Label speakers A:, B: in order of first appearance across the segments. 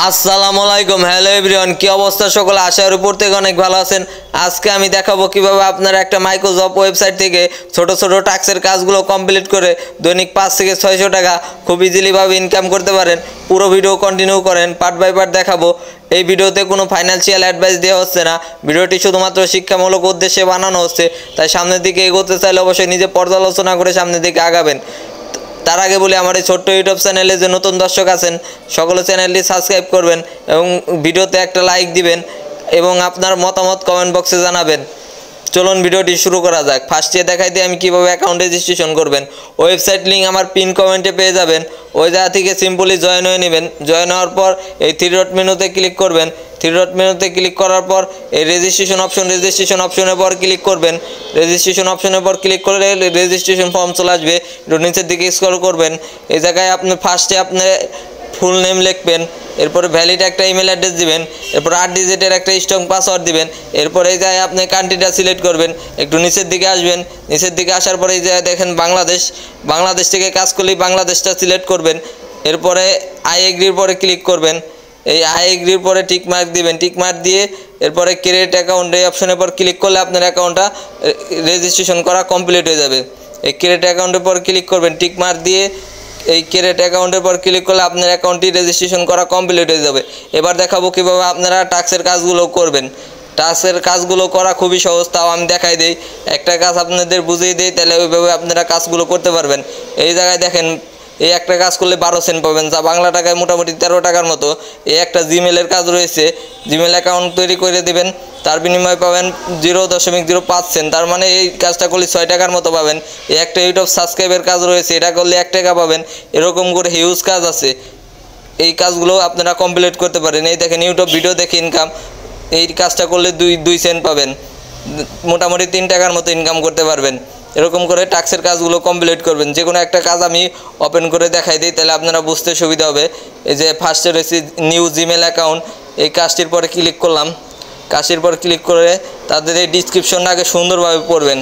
A: আসসালামু আলাইকুম। Hello everyone, কি অবস্থা সকলে? আশা করি প্রত্যেকে অনেক ভালো আছেন। আজকে আমি দেখাবো কিভাবে আপনারা একটা মাইক্রোসফট ওয়েবসাইট থেকে ছোট ছোট টাস্কের কাজগুলো কমপ্লিট করে দৈনিক 5 থেকে 600 টাকা খুব ইজিলিভাবে ইনকাম করতে পারেন। পুরো ভিডিও কন্টিনিউ করেন, পার্ট বাই পার্ট দেখাবো। এই ভিডিওতে কোনো ফাইন্যান্সিয়াল অ্যাডভাইস দেওয়া হচ্ছে না, ভিডিওটি শুধুমাত্র শিক্ষামূলক উদ্দেশ্যে বানানো হচ্ছে। তাই সামনের দিকে এগোতে চাইলে অবশ্যই নিজে পর্যালোচনা করে সামনের দিকে আগাবেন। তার আগে বলি, আমার এই ছোট্ট ইউটিউব চ্যানেলে যে নতুন দর্শক আছেন সকলে চ্যানেলটি সাবস্ক্রাইব করবেন এবং ভিডিওতে একটা লাইক দিবেন এবং আপনার মতামত কমেন্ট বক্সে জানাবেন। চলুন ভিডিওটি শুরু করা যাক। ফার্স্টে দেখাই দিই আমি কীভাবে অ্যাকাউন্ট রেজিস্ট্রেশন করবেন। ওয়েবসাইট লিঙ্ক আমার পিন কমেন্টে পেয়ে যাবেন। ওই জায়গা থেকে সিম্পলি জয়েন হয়ে নেবেন। জয়েন হওয়ার পর এই 3 ডট মেনুতে ক্লিক করবেন। 3 ডট মেনুতে ক্লিক করার পর এই রেজিস্ট্রেশন অপশনের পর ক্লিক করবেন। রেজিস্ট্রেশন অপশনের পর ক্লিক করলে রেজিস্ট্রেশন ফর্ম চলে আসবে। একটু নিচের দিকে স্ক্রল করবেন। এই জায়গায় আপনি ফার্স্টে আপনার ফুল নেম লিখবেন, এরপরে ভ্যালিড একটা ইমেল অ্যাড্রেস দিবেন, এরপর 8 ডিজিটের একটা স্ট্রং পাসওয়ার্ড দিবেন। এরপর এই জায়গায় আপনি কান্ট্রিটা সিলেক্ট করবেন। একটু নিচের দিকে আসবেন। নিচের দিকে আসার পরে এই জায়গায় দেখেন বাংলাদেশ থেকে কাজ করলেই বাংলাদেশটা সিলেক্ট করবেন। এরপরে আই এগ্রির পরে ক্লিক করবেন। এই আই এগ্রির পরে টিক মার্ক দিবেন। টিক মার্ক দিয়ে এরপরে ক্রিয়েট অ্যাকাউন্ট এই অপশনের পর ক্লিক করলে আপনার অ্যাকাউন্টটা রেজিস্ট্রেশন করা কমপ্লিট হয়ে যাবে। এই ক্রিয়েট অ্যাকাউন্টের পর ক্লিক করবেন। টিক মার্ক দিয়ে এই ক্রিয়েট অ্যাকাউন্টের পর ক্লিক করলে আপনার অ্যাকাউন্টটি রেজিস্ট্রেশন করা কমপ্লিট হয়ে যাবে। এবার দেখাবো কীভাবে আপনারা টাস্কের কাজগুলো করবেন। টাস্কের কাজগুলো করা খুবই সহজ, তাও আমি দেখাই দিই। একটা কাজ আপনাদের বুঝিয়ে দিই, তাহলে ওইভাবে আপনারা কাজগুলো করতে পারবেন। এই জায়গায় দেখেন, এই একটা কাজ করলে 12 সেন্ট পাবেন, যা বাংলা টাকায় মোটামুটি 13 টাকার মতো। এই একটা জিমেলের কাজ রয়েছে। জিমেল অ্যাকাউন্ট তৈরি করে দেবেন, তার বিনিময়ে পাবেন 0.05 সেন্ট। তার মানে এই কাজটা করলে 6 টাকার মতো পাবেন। এই একটা ইউটিউব সাবস্ক্রাইবের কাজ রয়েছে, এটা করলে 1 টাকা পাবেন। এরকম করে হিউজ কাজ আছে, এই কাজগুলো আপনারা কমপ্লিট করতে পারেন। এই দেখেন ইউটিউব ভিডিও দেখে ইনকাম, এই কাজটা করলে 2 সেন্ট পাবেন, মোটামুটি 3 টাকার মতো ইনকাম করতে পারবেন। এরকম করে টাস্কের কাজগুলো কমপ্লিট করবেন। যে কোনো একটা কাজ আমি ওপেন করে দেখাই দিই, তাহলে আপনারা বুঝতে সুবিধা হবে। এই যে ফার্স্টে রয়েছে নিউ জিমেল অ্যাকাউন্ট, এই কাজটির পরে ক্লিক করলাম। কাজটির পর ক্লিক করে তাদের এই ডিসক্রিপশনটা আগে সুন্দরভাবে পড়বেন।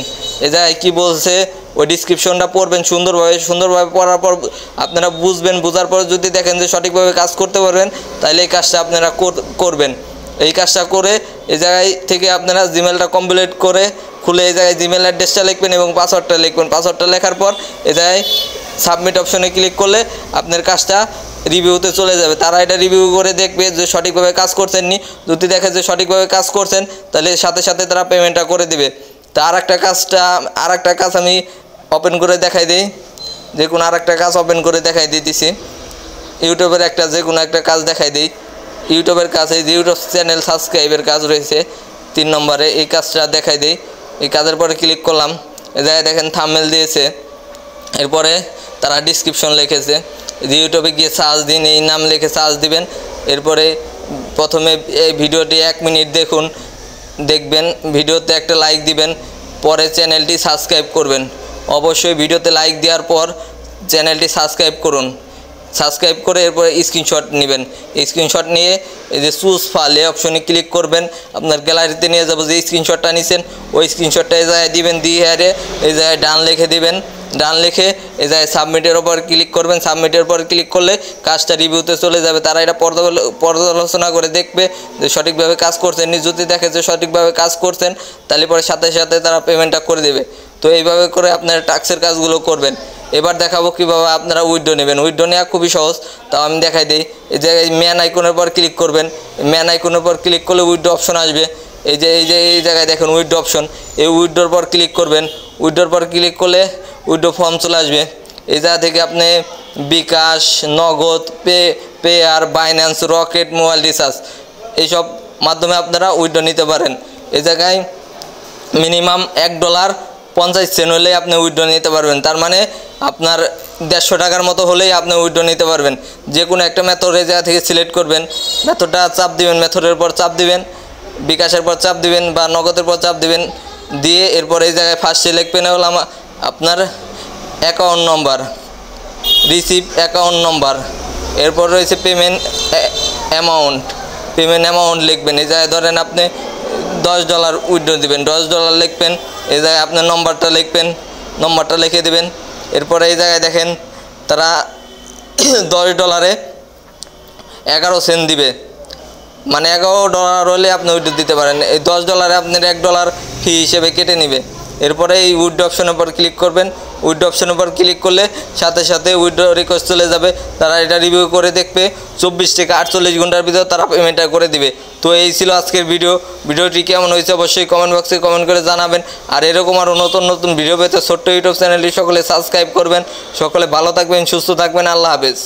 A: এ জায়গায় কী বলছে ওই ডিসক্রিপশনটা পড়বেন সুন্দরভাবে পড়ার পর আপনারা বুঝবেন। বোঝার পর যদি দেখেন যে সঠিকভাবে কাজ করতে পারবেন, তাহলে এই কাজটা আপনারা করবেন। এই কাজটা করে এই জায়গায় থেকে আপনারা জিমেলটা কমপ্লিট করে খুলে এই জায়গায় জিমেল অ্যাড্রেসটা লিখবেন এবং পাসওয়ার্ডটা লিখবেন। পাসওয়ার্ডটা লেখার পর এই জায়গায় সাবমিট অপশনে ক্লিক করলে আপনার কাজটা রিভিউতে চলে যাবে। তারা এটা রিভিউ করে দেখবে যে সঠিকভাবে কাজ করছেন নি। যদি দেখে যে সঠিকভাবে কাজ করছেন, তাহলে সাথে সাথে তারা পেমেন্টটা করে দিবে। তা আর একটা কাজ আমি ওপেন করে দেখাই দিই। যে কোনো আর একটা কাজ ওপেন করে দেখাই দিতেছি। ইউটিউবের যে কোনো একটা কাজ দেখাই দিই। ইউটিউবের কাজ, এই যে ইউটিউব চ্যানেল সাবস্ক্রাইবের কাজ রয়েছে 3 নম্বরে, এই কাজটা দেখাই দিই। এই কাজের পরে ক্লিক করলাম। এই জায়গায় দেখেন থাম্বনেল দিয়েছে, এরপরে তারা ডিসক্রিপশন লিখেছে। যে ইউটিউবে গিয়ে সার্চ দিন, এই নাম লিখে সার্চ দিবেন। এরপরে প্রথমে এই ভিডিওটি 1 মিনিট দেখবেন, ভিডিওতে একটা লাইক দিবেন, পরে চ্যানেলটি সাবস্ক্রাইব করবেন। অবশ্যই ভিডিওতে লাইক দেওয়ার পর চ্যানেলটি সাবস্ক্রাইব করুন। সাবস্ক্রাইব করে এরপরে স্ক্রিনশট নেবেন। স্ক্রিনশট নিয়ে এই যে চুজ ফাইল এই অপশনে ক্লিক করবেন। আপনার গ্যালারিতে নিয়ে যাবো, যে স্ক্রিনশটটা নিছেন ওই স্ক্রিনশটটা এই জায়গায় দিবেন। দিয়ে এই জায়গায় ডান লিখে দিবেন। ডান লিখে এই জায়গায় সাবমিটের ওপর ক্লিক করবেন। সাবমিটের পর ক্লিক করলে কাজটা রিভিউতে চলে যাবে। তারা এটা পর্যালোচনা করে দেখবে যে সঠিকভাবে কাজ করছেন। যদি দেখে যে সঠিকভাবে কাজ করছেন, তাহলে পরে সাথে সাথে তারা পেমেন্টটা করে দেবে। তো এইভাবে করে আপনারা টাস্কের কাজগুলো করবেন। এবার দেখাবো কীভাবে আপনারা উইথড্র নেবেন। উইথড্র নেওয়া খুবই সহজ, তাও আমি দেখাই দিই। এই জায়গায় ম্যান আইকনের পর ক্লিক করবেন। ম্যান আইকনের পর ক্লিক করলে উইথড্র অপশন আসবে। এই জায়গায় দেখেন উইথড্র অপশন, এই উইথড্রর পর ক্লিক করবেন। উইথড্রর পর ক্লিক করলে উইথড্র ফর্ম চলে আসবে। এই জায়গা থেকে আপনি বিকাশ, নগদ, pair, Binance, rocket, mobile recharge এইসব মাধ্যমে আপনারা উইথড্র নিতে পারেন। এই জায়গায় মিনিমাম $1.50 হলেই আপনি উইথড্র নিতে পারবেন। তার মানে আপনার 150 টাকার মতো হলেই আপনি উইথড্র নিতে পারবেন। যে কোনো একটা মেথড এই জায়গা থেকে সিলেক্ট করবেন, মেথডটা চাপ দিবেন, মেথডের পর চাপ দিবেন, বিকাশের পর চাপ দিবেন বা নগদের পর চাপ দিবেন। দিয়ে এরপর এই জায়গায় ফার্স্টে লিখবেন হলো আপনার account number, receive account number. এরপর রয়েছে পেমেন্ট অ্যামাউন্ট লিখবেন। এই জায়গায় ধরেন আপনি $10 উইথড্র দিবেন, $10 লিখবেন। এই জায়গায় আপনার নম্বরটা লিখবেন, নম্বরটা লিখে দেবেন। এরপরে এই জায়গায় দেখেন তারা $10 11 সেন্ট দিবে, মানে $11 হলে আপনি উইথড্র দিতে পারেন। এই $10 আপনার $1 ফি হিসেবে কেটে নেবে। এরপরে এই উইথড্র অপশনের উপর ক্লিক করবেন। উইথড্র অপশনের উপর ক্লিক করলে সাথে সাথে উইথড্র রিকোয়েস্ট চলে যাবে। তারা এটা রিভিউ করে দেখবে, 24 থেকে 48 ঘন্টার ভিতর তারা পেমেন্টটা করে দিবে। তো এই ছিল আজকের ভিডিওটি কেমন হয়েছে অবশ্যই কমেন্ট বক্সে কমেন্ট করে জানাবেন। আর এরকম আরও নতুন নতুন ভিডিও পেতে ছোট্ট ইউটিউব চ্যানেলটি সকলে সাবস্ক্রাইব করবেন। সকলে ভালো থাকবেন, সুস্থ থাকবেন, আল্লাহ হাফেজ।